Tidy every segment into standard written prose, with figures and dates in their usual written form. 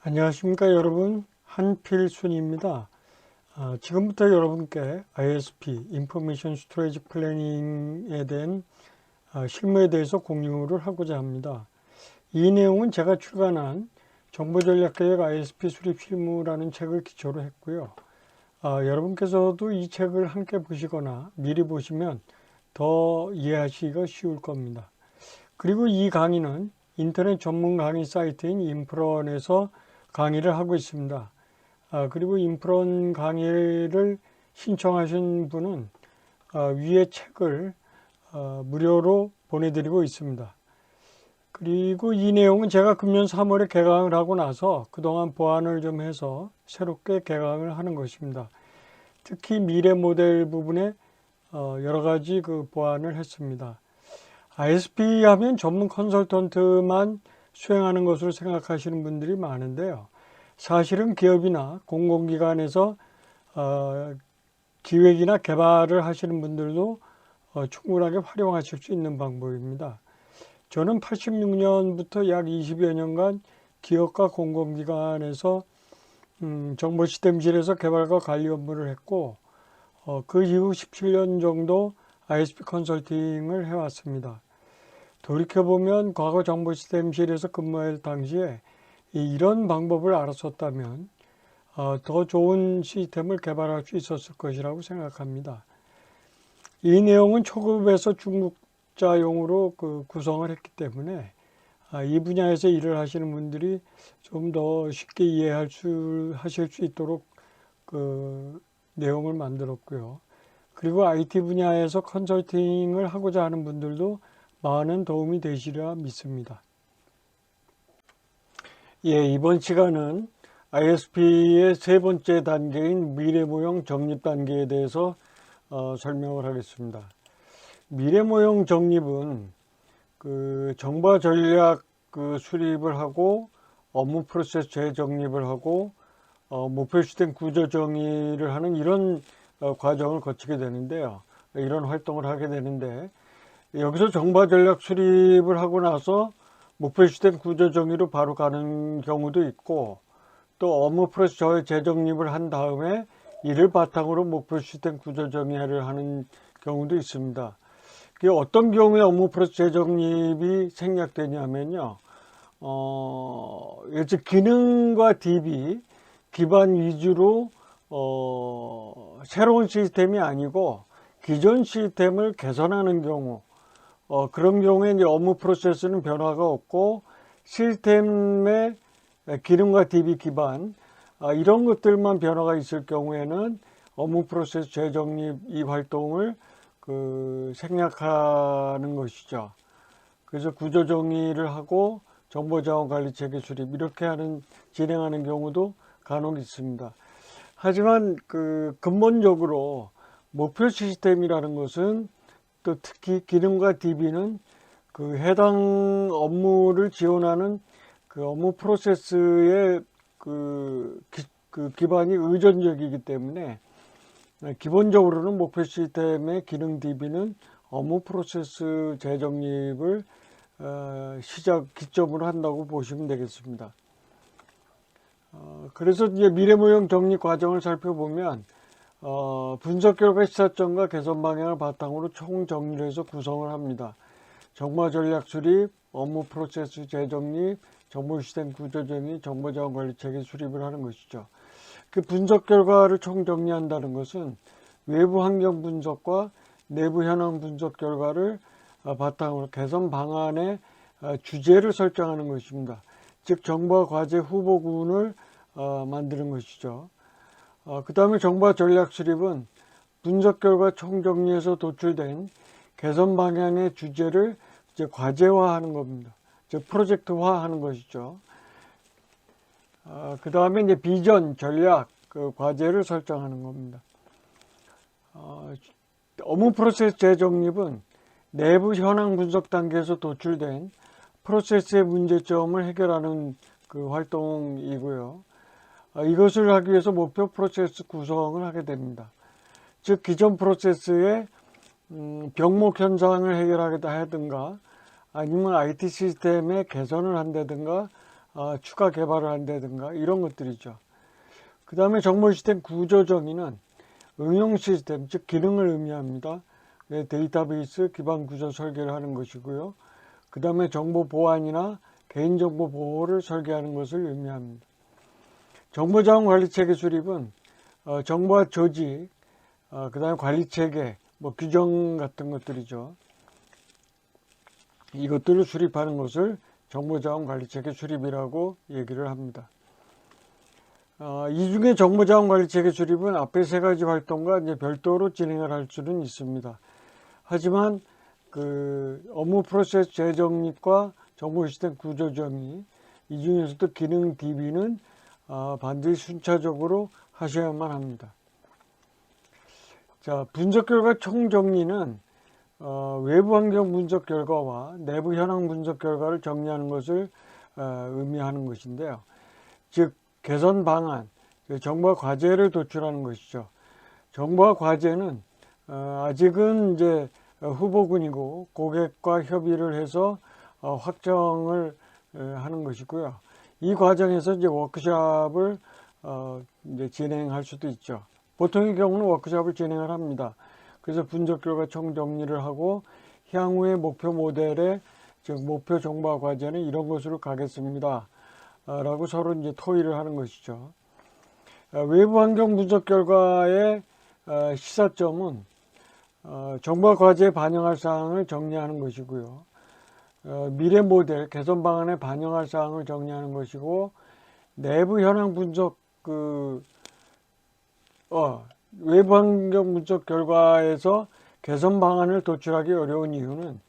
안녕하십니까 여러분, 한필순입니다. 지금부터 여러분께 ISP, Information Storage Planning에 대한 실무에 대해서 공유를 하고자 합니다. 이 내용은 제가 출간한 정보전략개혁 ISP 수립 실무라는 책을 기초로 했고요. 여러분께서도 이 책을 함께 보시거나 미리 보시면 더 이해하시기가 쉬울 겁니다. 그리고 이 강의는 인터넷 전문 강의 사이트인 인프런에서 강의를 하고 있습니다. 그리고 인프런 강의를 신청하신 분은 위에 책을 무료로 보내드리고 있습니다. 그리고 이 내용은 제가 금년 3월에 개강을 하고 나서 그동안 보완을 좀 해서 새롭게 개강을 하는 것입니다. 특히 미래 모델 부분에 여러 가지 보완을 했습니다. ISP 하면 전문 컨설턴트만 수행하는 것으로 생각하시는 분들이 많은데요. 사실은 기업이나 공공기관에서 기획이나 개발을 하시는 분들도 충분하게 활용하실 수 있는 방법입니다. 저는 86년부터 약 20여 년간 기업과 공공기관에서 정보시스템실에서 개발과 관리 업무를 했고 그 이후 17년 정도 ISP 컨설팅을 해왔습니다. 돌이켜보면 과거 정보시스템실에서 근무할 당시에 이런 방법을 알았었다면 더 좋은 시스템을 개발할 수 있었을 것이라고 생각합니다. 이 내용은 초급에서 중급자용으로 구성을 했기 때문에 이 분야에서 일을 하시는 분들이 좀 더 쉽게 하실 수 있도록 그 내용을 만들었고요. 그리고 IT 분야에서 컨설팅을 하고자 하는 분들도 많은 도움이 되시리라 믿습니다. 이번 시간은 ISP의 세 번째 단계인 미래모형 정립 단계에 대해서 설명을 하겠습니다. 미래모형 정립은 정보 전략 수립을 하고 업무 프로세스 재정립을 하고 목표 시스템 구조 정의를 하는 이런 과정을 거치게 되는데요. 이런 활동을 하게 되는데 여기서 정보 전략 수립을 하고 나서 목표 시스템 구조 정의로 바로 가는 경우도 있고 또 업무 프로세스 재정립을 한 다음에 이를 바탕으로 목표 시스템 구조 정의를 하는 경우도 있습니다. 어떤 경우에 업무 프로세스 재정립이 생략되냐면요. 기능과 DB 기반 위주로 새로운 시스템이 아니고 기존 시스템을 개선하는 경우 그런 경우에 이제 업무 프로세스는 변화가 없고 시스템의 기능과 DB 기반 이런 것들만 변화가 있을 경우에는 업무 프로세스 재정립 이 활동을 생략하는 것이죠. 그래서 구조 정의를 하고 정보자원 관리 체계 수립 이렇게 진행하는 경우도 간혹 있습니다. 하지만 근본적으로 목표 시스템이라는 것은 또 특히 기능과 DB는 해당 업무를 지원하는 업무 프로세스의 기반이 의존적이기 때문에 기본적으로는 목표 시스템의 기능 DB는 업무 프로세스 재정립을 기점으로 한다고 보시면 되겠습니다. 그래서 이제 미래모형 정립 과정을 살펴보면 분석 결과 시사점과 개선 방향을 바탕으로 총 정리를 해서 구성을 합니다. 정보 전략 수립, 업무 프로세스 재정립, 정보 시스템 구조 정의, 정보자원 관리 체계 수립을 하는 것이죠. 그 분석 결과를 총 정리한다는 것은 외부 환경 분석과 내부 현황 분석 결과를 바탕으로 개선 방안의 주제를 설정하는 것입니다. 즉 정보와 과제 후보군을 만드는 것이죠. 그 다음에 정보 전략 수립은 분석 결과 총정리에서 도출된 개선 방향의 주제를 이제 과제화하는 겁니다. 즉 프로젝트화하는 것이죠. 그 다음에 이제 비전, 전략, 과제를 설정하는 겁니다. 업무 프로세스 재정립은 내부 현황 분석 단계에서 도출된 프로세스의 문제점을 해결하는 활동이고요. 이것을 하기 위해서 목표 프로세스 구성을 하게 됩니다. 즉 기존 프로세스의 병목 현상을 해결하겠다 하든가 아니면 IT 시스템의 개선을 한다든가 추가 개발을 한다든가 이런 것들이죠. 그 다음에 정보 시스템 구조 정의는 응용 시스템, 즉 기능을 의미합니다. 데이터베이스 기반 구조 설계를 하는 것이고요. 그 다음에 정보 보안이나 개인정보 보호를 설계하는 것을 의미합니다. 정보자원 관리체계 수립은 정보와 조직, 그 다음에 관리체계, 뭐 규정 같은 것들이죠. 이것들을 수립하는 것을 정보자원 관리체계 수립이라고 얘기를 합니다. 이 중에 정보자원 관리체계 수립은 앞에 세 가지 활동과 이제 별도로 진행을 할 수는 있습니다. 하지만 그 업무 프로세스 재정립과 정보 시스템 구조 정의, 이 중에서도 기능 DB는 반드시 순차적으로 하셔야만 합니다. 자, 분석 결과 총정리는 외부 환경 분석 결과와 내부 현황 분석 결과를 정리하는 것을 의미하는 것인데요. 즉 개선 방안, 정보와 과제를 도출하는 것이죠. 정보와 과제는 아직은 이제 후보군이고 고객과 협의를 해서 확정을 하는 것이고요. 이 과정에서 이제 워크숍을 이제 진행할 수도 있죠. 보통의 경우는 워크숍을 진행을 합니다. 그래서 분석 결과 총정리를 하고 향후의 목표 모델의 즉 목표 정보와 과제는 이런 것으로 가겠습니다. 라고 서로 이제 토의를 하는 것이죠. 외부 환경 분석 결과의 시사점은 정보와 과제에 반영할 사항을 정리하는 것이고요. 미래 모델 개선 방안에 반영할 사항을 정리하는 것이고, 내부 현황 분석 외부 환경 분석 결과에서 개선 방안을 도출하기 어려운 이유는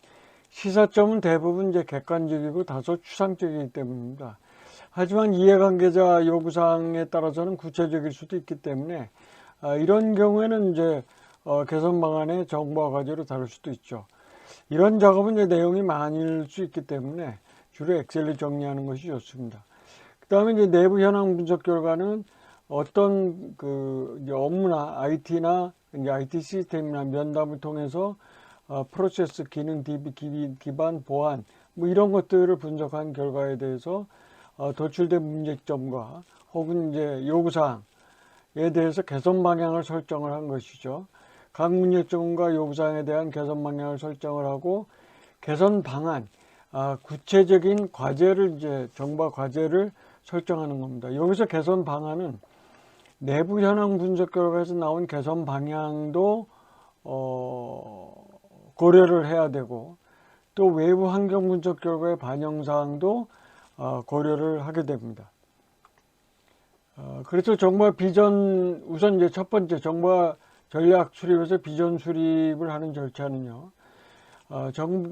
시사점은 대부분 이제 객관적이고 다소 추상적이기 때문입니다. 하지만 이해관계자 요구사항에 따라서는 구체적일 수도 있기 때문에 이런 경우에는 이제 개선 방안의 정보와 과제로 다룰 수도 있죠. 이런 작업은 이제 내용이 많을 수 있기 때문에 주로 엑셀로 정리하는 것이 좋습니다. 그 다음에 이제 내부 현황 분석 결과는 어떤 이제 업무나 IT나 이제 IT 시스템이나 면담을 통해서 프로세스, 기능, DB 기반 보안 뭐 이런 것들을 분석한 결과에 대해서 도출된 문제점과 혹은 이제 요구사항에 대해서 개선 방향을 설정을 한 것이죠. 각 문제점과 요구사항에 대한 개선 방향을 설정을 하고 개선 방안, 구체적인 과제를 이제 정보와 과제를 설정하는 겁니다. 여기서 개선 방안은 내부 현황 분석 결과에서 나온 개선 방향도 고려를 해야 되고 또 외부 환경 분석 결과의 반영 사항도 고려를 하게 됩니다. 그래서 정보와 비전, 우선 이제 첫 번째 정보와 전략 수립에서 비전 수립을 하는 절차는요.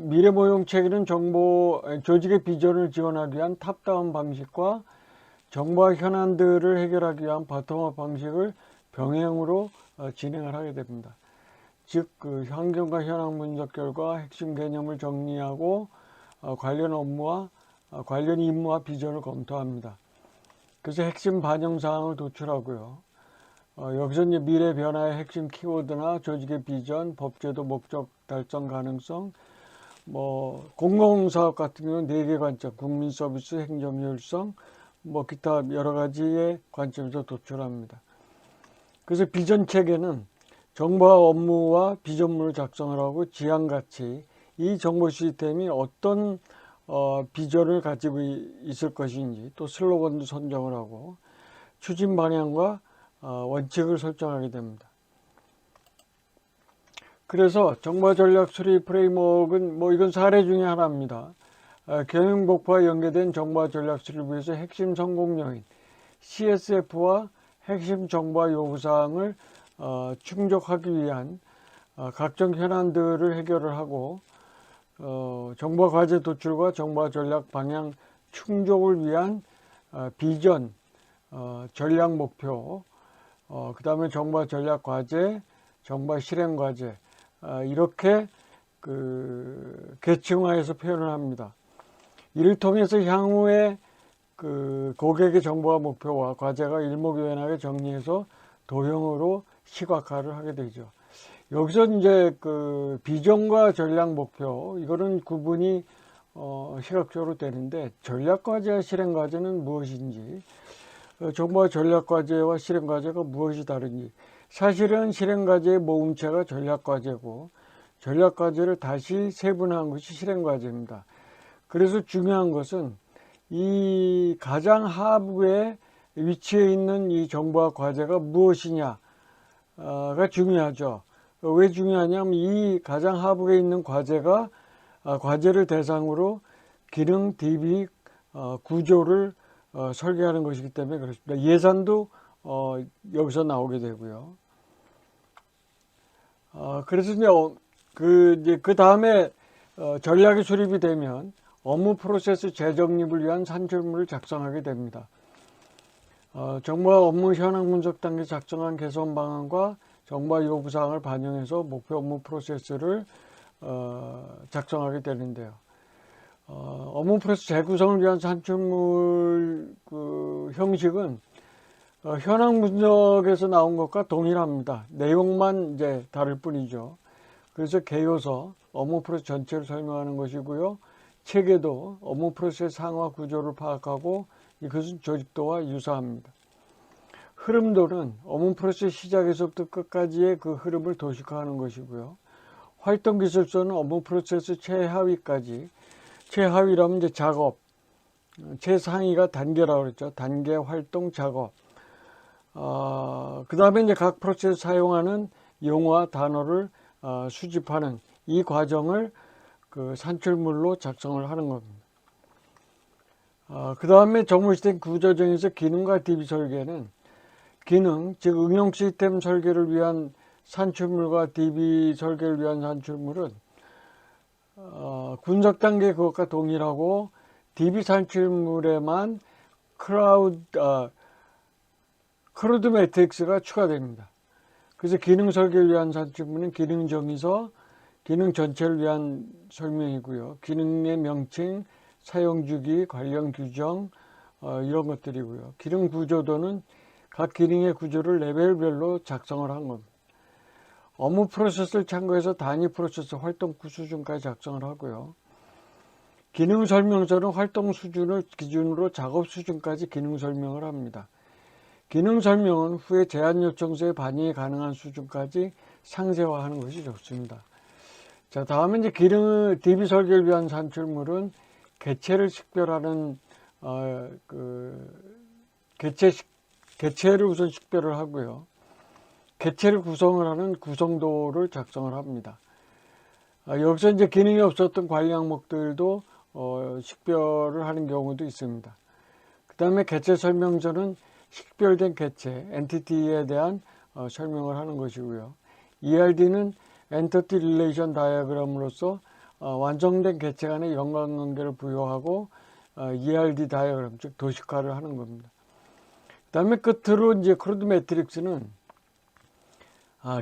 미래 모형 체계는 조직의 비전을 지원하기 위한 탑다운 방식과 정보와 현안들을 해결하기 위한 바텀업 방식을 병행으로 진행을 하게 됩니다. 즉, 환경과 현황 분석 결과 핵심 개념을 정리하고 관련 업무와 관련 임무와 비전을 검토합니다. 그래서 핵심 반영 사항을 도출하고요. 여기서 이제 미래 변화의 핵심 키워드나 조직의 비전, 법제도 목적 달성 가능성, 뭐 공공사업 같은 경우는 4개 관점, 국민 서비스, 행정 효율성, 뭐 기타 여러 가지의 관점에서 도출합니다. 그래서 비전 체계는 정보와 업무와 비전문을 작성을 하고 지향가치, 이 정보 시스템이 어떤 비전을 가지고 있을 것인지 또 슬로건도 선정을 하고 추진 방향과 원칙을 설정하게 됩니다. 그래서 정보 전략 수립 프레임워크는 뭐 이건 사례 중에 하나입니다. 경영 목표와 연계된 정보 전략 수립을 위해서 핵심 성공 요인 CSF와 핵심 정보와 요구사항을 충족하기 위한 각종 현안들을 해결을 하고 정보와 과제 도출과 정보와 전략 방향 충족을 위한 비전, 전략 목표, 그 다음에 정보와 전략 과제, 정보와 실행 과제 이렇게 계층화해서 표현을 합니다. 이를 통해서 향후에 고객의 정보와 목표와 과제가 일목요연하게 정리해서 도형으로 시각화를 하게 되죠. 여기서 이제 비전과 전략 목표 이거는 구분이 시각적으로 되는데, 전략과제와 실행과제는 무엇인지, 정보화 전략과제와 실행과제가 무엇이 다른지. 사실은 실행과제의 모음체가 전략과제고, 전략과제를 다시 세분화한 것이 실행과제입니다. 그래서 중요한 것은 이 가장 하부에 위치해 있는 이 정보화 과제가 무엇이냐가 중요하죠. 왜 중요하냐면 이 가장 하부에 있는 과제가 과제를 대상으로 기능 DB 구조를 설계하는 것이기 때문에 그렇습니다. 예산도 여기서 나오게 되고요. 그래서 이제 그 다음에 전략이 수립이 되면 업무 프로세스 재정립을 위한 산출물을 작성하게 됩니다. 정보화 업무 현황 분석 단계 작성한 개선 방안과 정보화 요구사항을 반영해서 목표 업무 프로세스를 작성하게 되는데요. 업무 프로세스 재구성을 위한 산출물 형식은 현황 분석에서 나온 것과 동일합니다. 내용만 이제 다를 뿐이죠. 그래서 개요서, 업무 프로세스 전체를 설명하는 것이고요. 체계도 업무 프로세스 상하 구조를 파악하고 이것은 조직도와 유사합니다. 흐름도는 업무 프로세스 시작에서부터 끝까지의 그 흐름을 도식화하는 것이고요. 활동 기술서는 업무 프로세스 최하위까지, 최하위라면 이제 작업, 최상위가 단계라고 그랬죠. 단계, 활동, 작업. 그 다음에 이제 각 프로세스 사용하는 용어와 단어를 수집하는 이 과정을 그 산출물로 작성을 하는 겁니다. 그 다음에 정보 시스템 구조정에서 기능과 DB 설계는 기능, 즉 응용 시스템 설계를 위한 산출물과 DB 설계를 위한 산출물은 분석 단계 그것과 동일하고 DB 산출물에만 크루드 매트릭스가 추가됩니다. 그래서 기능 설계를 위한 산출물은 기능 정의서, 기능 전체를 위한 설명이고요. 기능의 명칭, 사용 주기, 관련 규정 이런 것들이고요. 기능 구조도는 각 기능의 구조를 레벨별로 작성을 한 겁니다. 업무 프로세스를 참고해서 단위 프로세스 활동 수준까지 작성을 하고요. 기능 설명서는 활동 수준을 기준으로 작업 수준까지 기능 설명을 합니다. 기능 설명은 후에 제안 요청서에 반영이 가능한 수준까지 상세화하는 것이 좋습니다. 자, 다음에 이제 기능 DB 설계를 위한 산출물은 개체를 식별하는 개체를 우선 식별을 하고요. 개체를 구성을 하는 구성도를 작성을 합니다. 여기서 이제 기능이 없었던 관리 항목들도 식별을 하는 경우도 있습니다. 그 다음에 개체 설명서는 식별된 개체, 엔티티에 대한 설명을 하는 것이고요. ERD는 엔티티 릴레이션 다이어그램으로서 완성된 개체 간의 연관관계를 부여하고 ERD 다이어그램, 즉 도식화를 하는 겁니다. 그 다음에 끝으로 이제 크루드 매트릭스는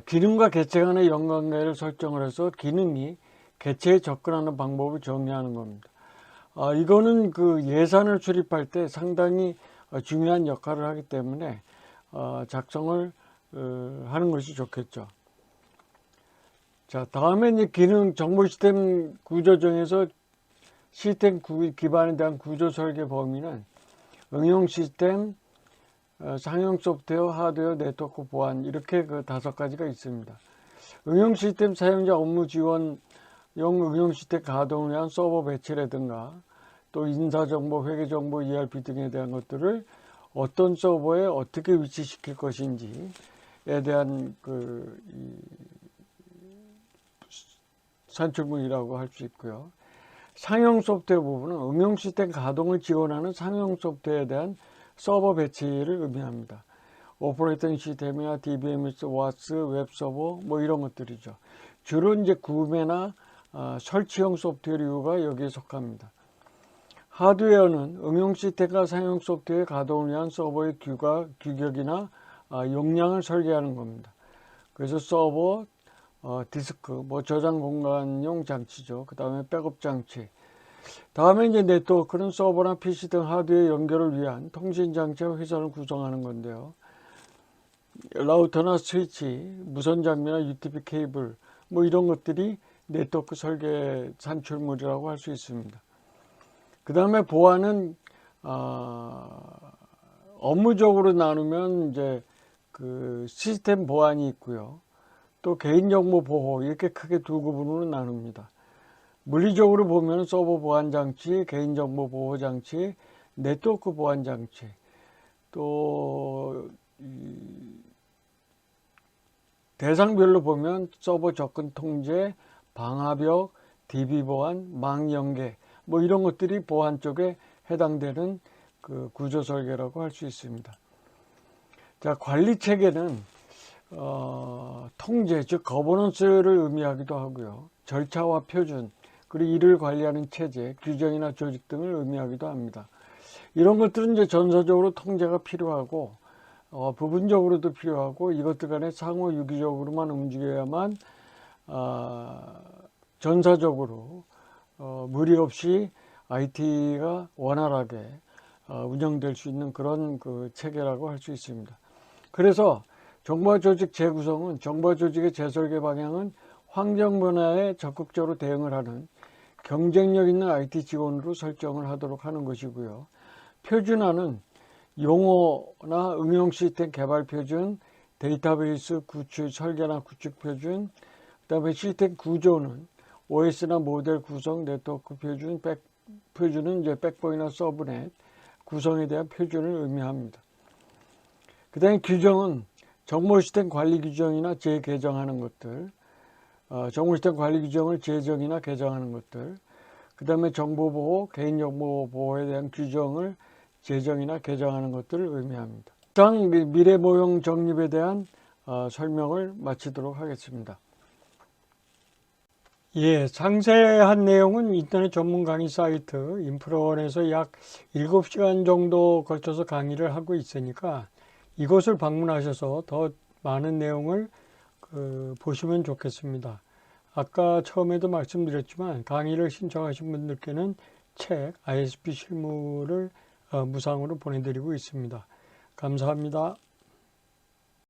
기능과 개체 간의 연관관계를 설정을 해서 기능이 개체에 접근하는 방법을 정의하는 겁니다. 이거는 그 예산을 수립할 때 상당히 중요한 역할을 하기 때문에 작성을 하는 것이 좋겠죠. 자, 다음에 이제 기능 정보 시스템 구조정에서 시스템 기반에 대한 구조 설계 범위는 응용 시스템, 상용 소프트웨어, 하드웨어, 네트워크 보안 이렇게 그 5가지가 있습니다. 응용 시스템 사용자 업무 지원용 응용 시스템 가동을 위한 서버 배치라든가 또 인사정보, 회계정보, ERP 등에 대한 것들을 어떤 서버에 어떻게 위치시킬 것인지에 대한 산출물이라고 할 수 있고요. 상용 소프트웨어 부분은 응용 시스템 가동을 지원하는 상용 소프트웨어에 대한 서버 배치를 의미합니다. 오퍼레이팅 시스템이나 DBMS, 와스, 웹서버 뭐 이런 것들이죠. 주로 이제 구매나 설치형 소프트웨어류가 여기에 속합니다. 하드웨어는 응용 시스템과 상용 소프트웨어 가동을 위한 서버의 규격이나 용량을 설계하는 겁니다. 그래서 서버, 디스크, 뭐 저장 공간용 장치죠. 그 다음에 백업 장치. 다음에 이제 네트워크는 서버나 PC 등 하드웨어 연결을 위한 통신 장치와 회선을 구성하는 건데요. 라우터나 스위치, 무선 장비나 UTP 케이블, 뭐 이런 것들이 네트워크 설계 산출물이라고 할 수 있습니다. 그 다음에 보안은 업무적으로 나누면 이제 그 시스템 보안이 있고요. 또 개인정보 보호, 이렇게 크게 두 구분으로 나눕니다. 물리적으로 보면 서버 보안 장치, 개인정보 보호 장치, 네트워크 보안 장치, 또 대상별로 보면 서버 접근 통제, 방화벽, DB 보안, 망 연계, 뭐 이런 것들이 보안 쪽에 해당되는 그 구조 설계라고 할 수 있습니다. 자, 관리 체계는 통제, 즉 거버넌스를 의미하기도 하고요. 절차와 표준, 그리고 이를 관리하는 체제, 규정이나 조직 등을 의미하기도 합니다. 이런 것들은 이제 전서적으로 통제가 필요하고 부분적으로도 필요하고 이것들 간에 상호 유기적으로만 움직여야만 전사적으로 무리 없이 IT가 원활하게 운영될 수 있는 그런 그 체계라고 할 수 있습니다. 그래서 정보화 조직 재구성은 정보화 조직의 재설계 방향은 환경 변화에 적극적으로 대응을 하는 경쟁력 있는 IT 지원으로 설정을 하도록 하는 것이고요. 표준화는 용어나 응용 시스템 개발 표준, 데이터베이스 구축, 설계나 구축 표준, 그 다음에 시스템 구조는 OS나 모델 구성, 네트워크 표준, 표준은 이제 백보이나 서브넷 구성에 대한 표준을 의미합니다. 그 다음에 규정은 정보 시스템 관리 규정이나 재개정하는 것들, 정보 시스템 관리 규정을 제정이나 개정하는 것들, 그 다음에 정보보호, 개인정보 보호에 대한 규정을 제정이나 개정하는 것들을 의미합니다. 이상 미래 모형 정립에 대한 설명을 마치도록 하겠습니다. 예, 상세한 내용은 인터넷 전문 강의 사이트 인프라원에서 약 7시간 정도 걸쳐서 강의를 하고 있으니까 이곳을 방문하셔서 더 많은 내용을 보시면 좋겠습니다. 아까 처음에도 말씀드렸지만 강의를 신청하신 분들께는 책, ISP 실무를 무상으로 보내드리고 있습니다. 감사합니다.